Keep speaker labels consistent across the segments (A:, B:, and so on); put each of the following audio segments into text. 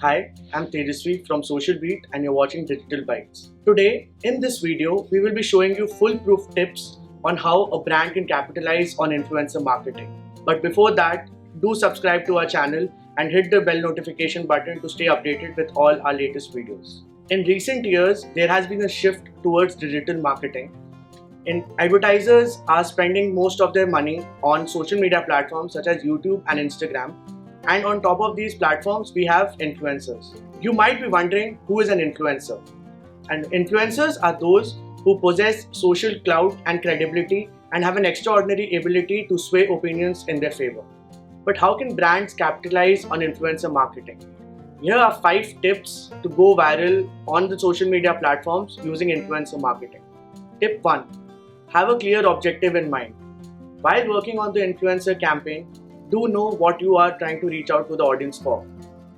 A: Hi, I'm Tejasvi from Social Beat and you're watching Digital Bytes. Today, in this video, we will be showing you foolproof tips on how a brand can capitalize on influencer marketing. But before that, do subscribe to our channel and hit the bell notification button to stay updated with all our latest videos. In recent years, there has been a shift towards digital marketing. Advertisers are spending most of their money on social media platforms such as YouTube and Instagram. And on top of these platforms, we have influencers. You might be wondering who is an influencer. And influencers are those who possess social clout and credibility and have an extraordinary ability to sway opinions in their favor. But how can brands capitalize on influencer marketing? Here are 5 tips to go viral on the social media platforms using influencer marketing. Tip 1. Have a clear objective in mind. While working on the influencer campaign, do know what you are trying to reach out to the audience for.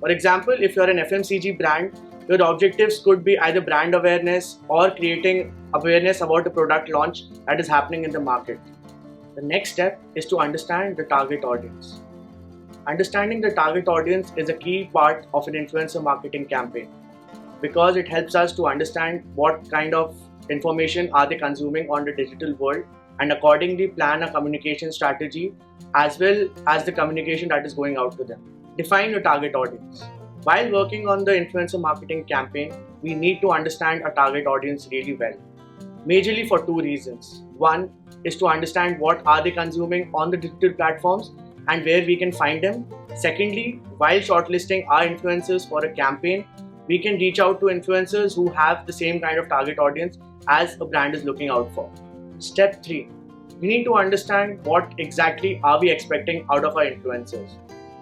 A: For example, if you are an FMCG brand, your objectives could be either brand awareness or creating awareness about a product launch that is happening in the market. The next step is to understand the target audience. Understanding the target audience is a key part of an influencer marketing campaign because it helps us to understand what kind of information are they consuming on the digital world and accordingly plan a communication strategy as well as the communication that is going out to them. Define your target audience. While working on the influencer marketing campaign, we need to understand our target audience really well. Majorly for 2 reasons. One is to understand what are they consuming on the digital platforms and where we can find them. Secondly, while shortlisting our influencers for a campaign, we can reach out to influencers who have the same kind of target audience as a brand is looking out for. Step 3. We need to understand what exactly are we expecting out of our influencers.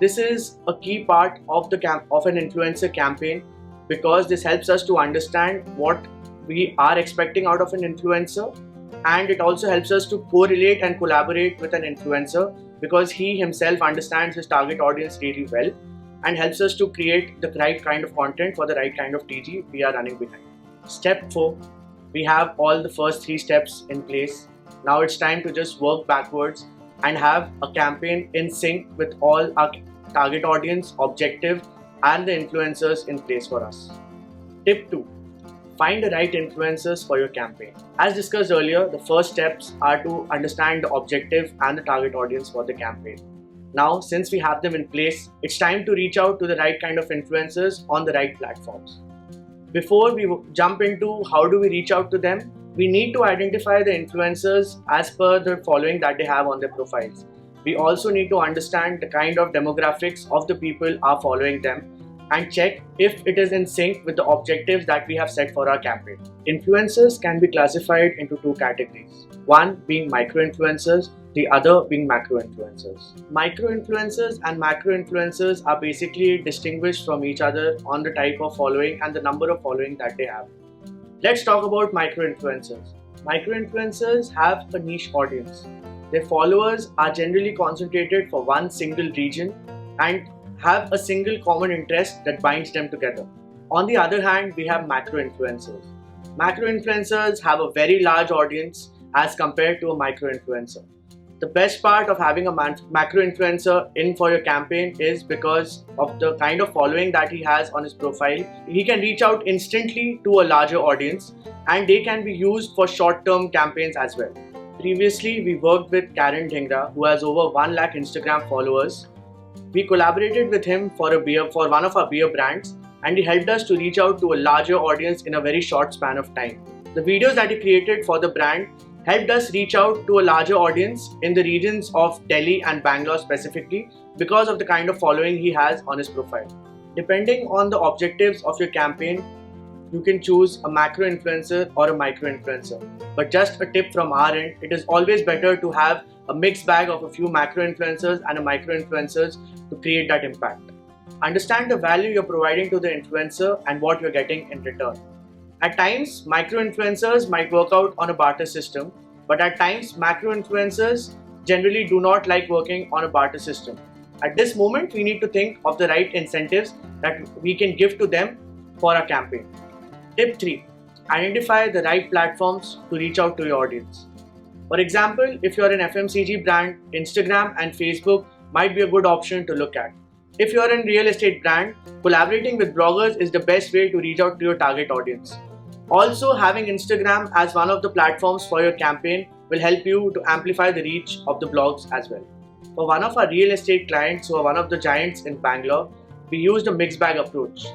A: This is a key part of an influencer campaign because this helps us to understand what we are expecting out of an influencer, and it also helps us to correlate and collaborate with an influencer because he himself understands his target audience really well and helps us to create the right kind of content for the right kind of TG we are running behind. Step 4. We have all the first 3 steps in place. Now it's time to just work backwards and have a campaign in sync with all our target audience, objective, and the influencers in place for us. Tip 2. Find the right influencers for your campaign. As discussed earlier, the first steps are to understand the objective and the target audience for the campaign. Now, since we have them in place, it's time to reach out to the right kind of influencers on the right platforms. Before we jump into how do we reach out to them, we need to identify the influencers as per the following that they have on their profiles. We also need to understand the kind of demographics of the people are following them and check if it is in sync with the objectives that we have set for our campaign. Influencers can be classified into 2 categories. One being micro-influencers, the other being macro-influencers. Micro-influencers and macro-influencers are basically distinguished from each other on the type of following and the number of following that they have. Let's talk about micro-influencers. Micro-influencers have a niche audience. Their followers are generally concentrated for one single region and have a single common interest that binds them together. On the other hand, we have macro-influencers. Macro-influencers have a very large audience as compared to a micro-influencer. The best part of having a macro-influencer in for your campaign is because of the kind of following that he has on his profile. He can reach out instantly to a larger audience and they can be used for short-term campaigns as well. Previously, we worked with Karen Dhingra, who has over 1 lakh Instagram followers. We collaborated with him for one of our beer brands, and he helped us to reach out to a larger audience in a very short span of time. The videos that he created for the brand helped us reach out to a larger audience in the regions of Delhi and Bangalore specifically because of the kind of following he has on his profile. Depending on the objectives of your campaign, you can choose a macro influencer or a micro influencer. But just a tip from our end, it is always better to have a mixed bag of a few macro influencers and a micro influencers to create that impact. Understand the value you're providing to the influencer and what you're getting in return. At times, micro influencers might work out on a barter system, but at times, macro influencers generally do not like working on a barter system. At this moment, we need to think of the right incentives that we can give to them for our campaign. Tip 3. Identify the right platforms to reach out to your audience. For example, if you're an FMCG brand, Instagram and Facebook might be a good option to look at. If you are a real estate brand, collaborating with bloggers is the best way to reach out to your target audience. Also, having Instagram as one of the platforms for your campaign will help you to amplify the reach of the blogs as well. For one of our real estate clients who are one of the giants in Bangalore, we used a mixed bag approach.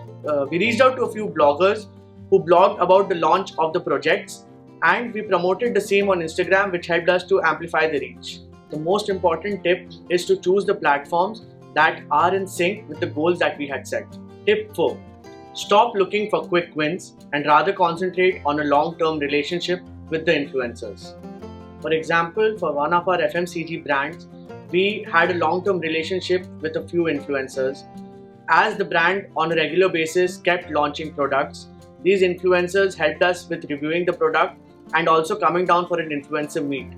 A: We reached out to a few bloggers who blogged about the launch of the projects, and we promoted the same on Instagram, which helped us to amplify the reach. The most important tip is to choose the platforms that are in sync with the goals that we had set. Tip 4. Stop looking for quick wins and rather concentrate on a long-term relationship with the influencers. For example, for one of our FMCG brands, we had a long-term relationship with a few influencers. As the brand on a regular basis kept launching products, these influencers helped us with reviewing the product and also coming down for an influencer meet.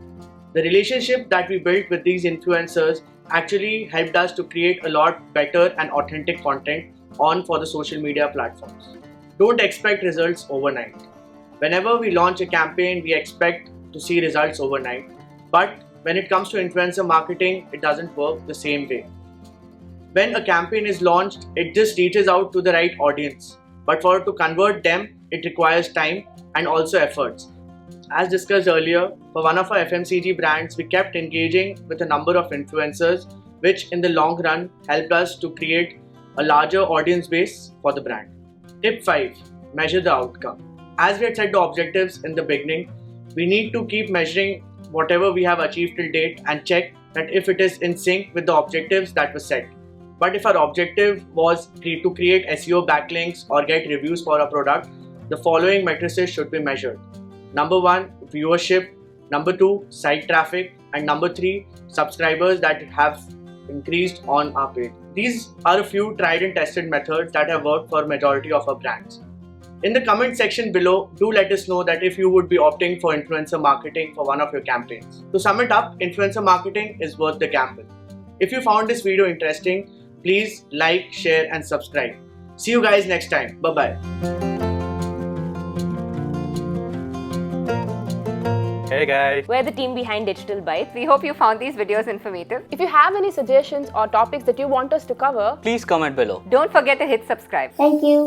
A: The relationship that we built with these influencers actually helped us to create a lot better and authentic content for the social media platforms. Don't expect results overnight. Whenever we launch a campaign, we expect to see results overnight. But when it comes to influencer marketing, it doesn't work the same way. When a campaign is launched, it just reaches out to the right audience. But for to convert them, it requires time and also efforts. As discussed earlier, for one of our FMCG brands, we kept engaging with a number of influencers, which in the long run helped us to create a larger audience base for the brand. Tip 5. Measure the outcome. As we had set the objectives in the beginning, we need to keep measuring whatever we have achieved till date and check that if it is in sync with the objectives that were set. But if our objective was to create SEO backlinks or get reviews for our product, the following matrices should be measured. Number 1, viewership. Number 2, site traffic. And number 3, subscribers that have increased on our page. These are a few tried and tested methods that have worked for majority of our brands. In the comment section below, do let us know that if you would be opting for influencer marketing for one of your campaigns. To sum it up, influencer marketing is worth the gamble. If you found this video interesting, please like, share and subscribe. See you guys next time. Bye-bye.
B: Hey guys!
C: We're the team behind Digital Bytes. We hope you found these videos informative.
D: If you have any suggestions or topics that you want us to cover,
B: Please comment below.
C: Don't forget to hit subscribe.
E: Thank you.